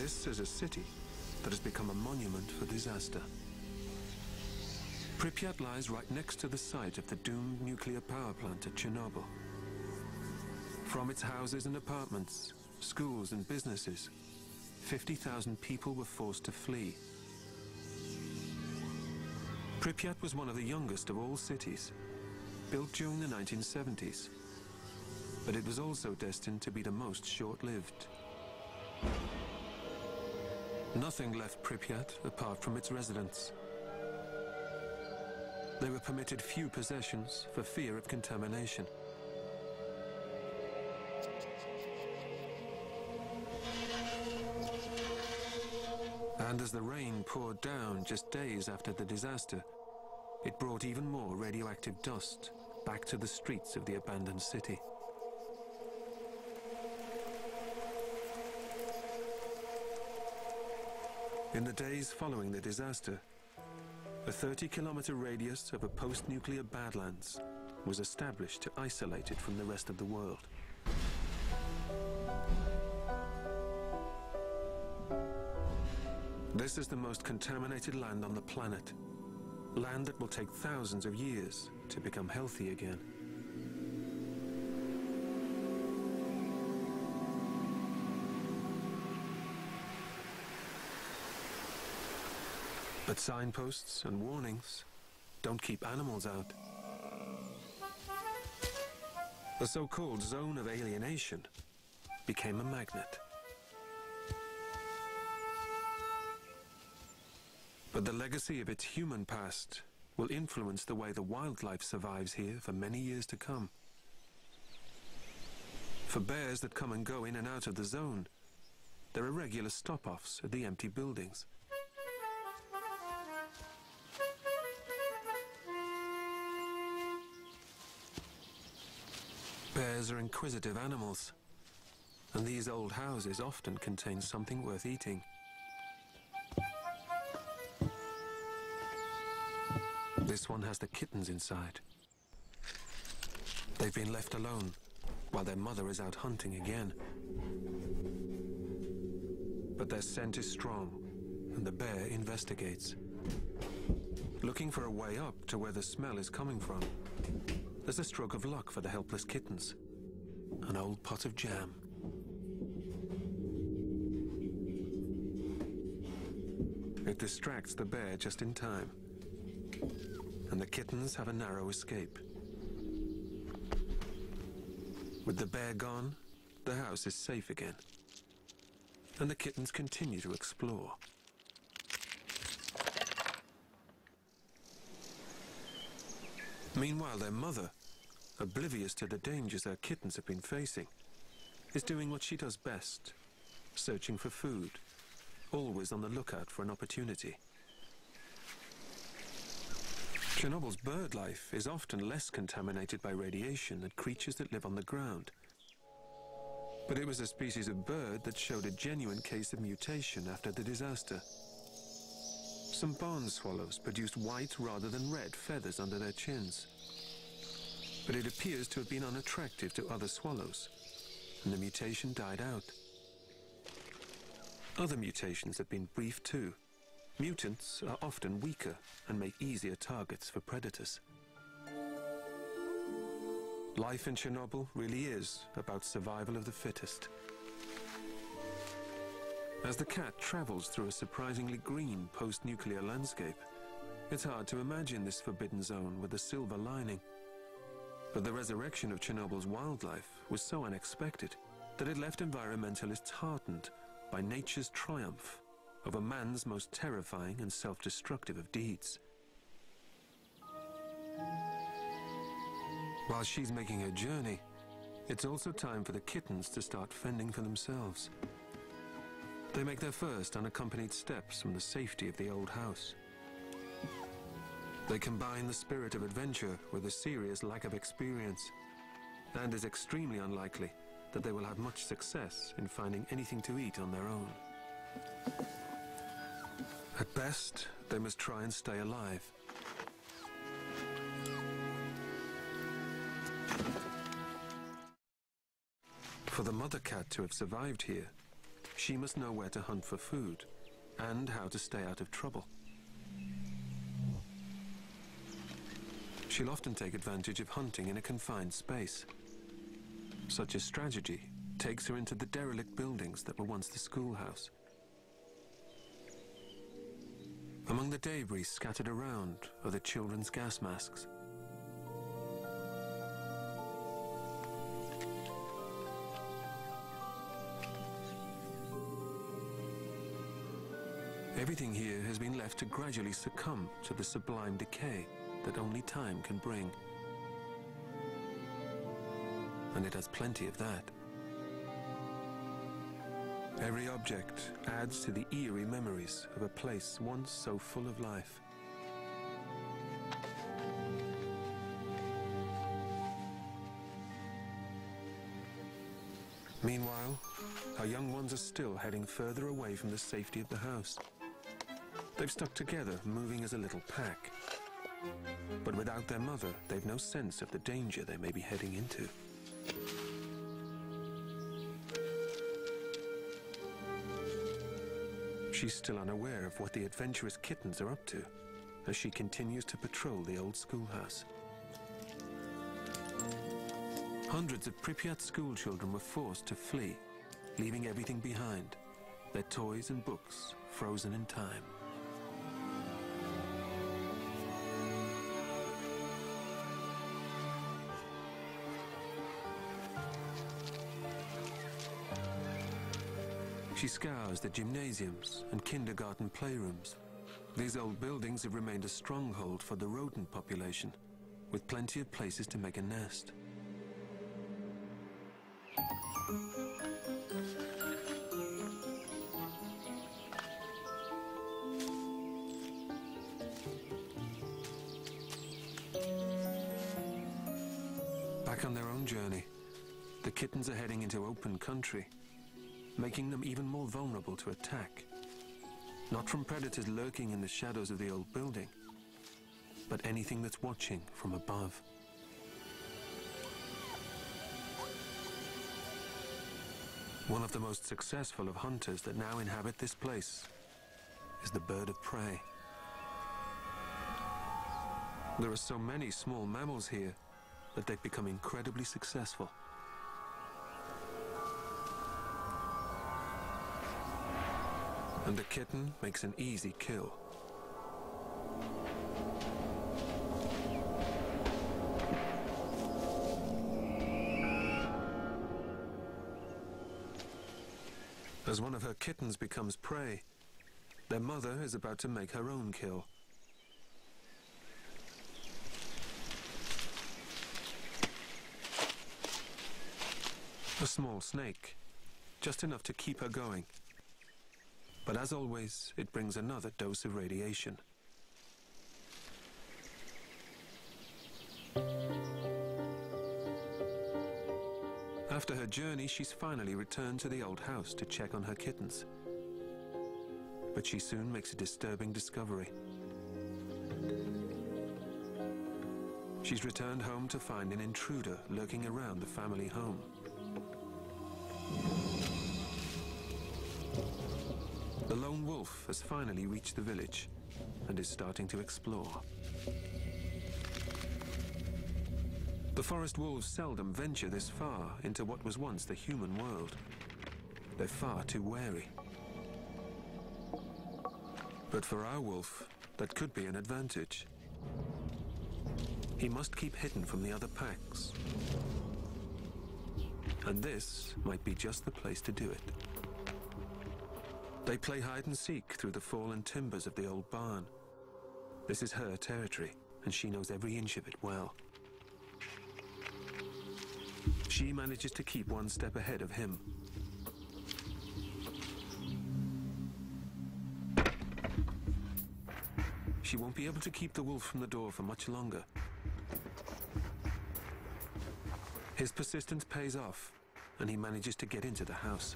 This is a city that has become a monument for disaster. Pripyat lies right next to the site of the doomed nuclear power plant at Chernobyl. From its houses and apartments, schools and businesses, 50,000 people were forced to flee. Pripyat was one of the youngest of all cities, built during the 1970s, but it was also destined to be the most short-lived. Nothing left Pripyat apart from its residents. They were permitted few possessions for fear of contamination. And as the rain poured down just days after the disaster, it brought even more radioactive dust back to the streets of the abandoned city. In the days following the disaster, a 30-kilometer radius of a post-nuclear badlands was established to isolate it from the rest of the world. This is the most contaminated land on the planet, land that will take thousands of years to become healthy again. But signposts and warnings don't keep animals out. The so-called zone of alienation became a magnet. But the legacy of its human past will influence the way the wildlife survives here for many years to come. For bears that come and go in and out of the zone, there are regular stop-offs at the empty buildings. Bears are inquisitive animals, and these old houses often contain something worth eating. This one has the kittens inside. They've been left alone while their mother is out hunting again. But their scent is strong, and the bear investigates. Looking for a way up to where the smell is coming from. There's a stroke of luck for the helpless kittens. An old pot of jam. It distracts the bear just in time, and the kittens have a narrow escape. With the bear gone, the house is safe again, and the kittens continue to explore. Meanwhile, their mother, oblivious to the dangers her kittens have been facing, is doing what she does best, searching for food, always on the lookout for an opportunity. Chernobyl's bird life is often less contaminated by radiation than creatures that live on the ground. But it was a species of bird that showed a genuine case of mutation after the disaster. Some barn swallows produced white rather than red feathers under their chins. But it appears to have been unattractive to other swallows, and the mutation died out. Other mutations have been brief too. Mutants are often weaker and make easier targets for predators. Life in Chernobyl really is about survival of the fittest. As the cat travels through a surprisingly green post-nuclear landscape, it's hard to imagine this forbidden zone with a silver lining. But the resurrection of Chernobyl's wildlife was so unexpected that it left environmentalists heartened by nature's triumph over man's most terrifying and self-destructive of deeds. While she's making her journey, it's also time for the kittens to start fending for themselves. They make their first unaccompanied steps from the safety of the old house. They combine the spirit of adventure with a serious lack of experience, and it's extremely unlikely that they will have much success in finding anything to eat on their own. At best, they must try and stay alive. For the mother cat to have survived here, She must know where to hunt for food and how to stay out of trouble. She'll often take advantage of hunting in a confined space. Such a strategy takes her into the derelict buildings that were once the schoolhouse. Among the debris scattered around are the children's gas masks. Everything here has been left to gradually succumb to the sublime decay that only time can bring. And it has plenty of that. Every object adds to the eerie memories of a place once so full of life. Meanwhile, our young ones are still heading further away from the safety of the house. They've stuck together, moving as a little pack. But without their mother, they've no sense of the danger they may be heading into. She's still unaware of what the adventurous kittens are up to as she continues to patrol the old schoolhouse. Hundreds of Pripyat schoolchildren were forced to flee, leaving everything behind, their toys and books frozen in time. She scours the gymnasiums and kindergarten playrooms. These old buildings have remained a stronghold for the rodent population, with plenty of places to make a nest. Back on their own journey, the kittens are heading into open country, making them even more vulnerable to attack. Not from predators lurking in the shadows of the old building, but anything that's watching from above. One of the most successful of hunters that now inhabit this place is the bird of prey. There are so many small mammals here that they've become incredibly successful. And the kitten makes an easy kill. As one of her kittens becomes prey, their mother is about to make her own kill. A small snake, just enough to keep her going. But as always, it brings another dose of radiation. After her journey, she's finally returned to the old house to check on her kittens. But she soon makes a disturbing discovery. She's returned home to find an intruder lurking around the family home. The lone wolf has finally reached the village and is starting to explore. The forest wolves seldom venture this far into what was once the human world. They're far too wary. But for our wolf, that could be an advantage. He must keep hidden from the other packs. And this might be just the place to do it. They play hide and seek through the fallen timbers of the old barn. This is her territory, and she knows every inch of it well. She manages to keep one step ahead of him. She won't be able to keep the wolf from the door for much longer. His persistence pays off, and he manages to get into the house.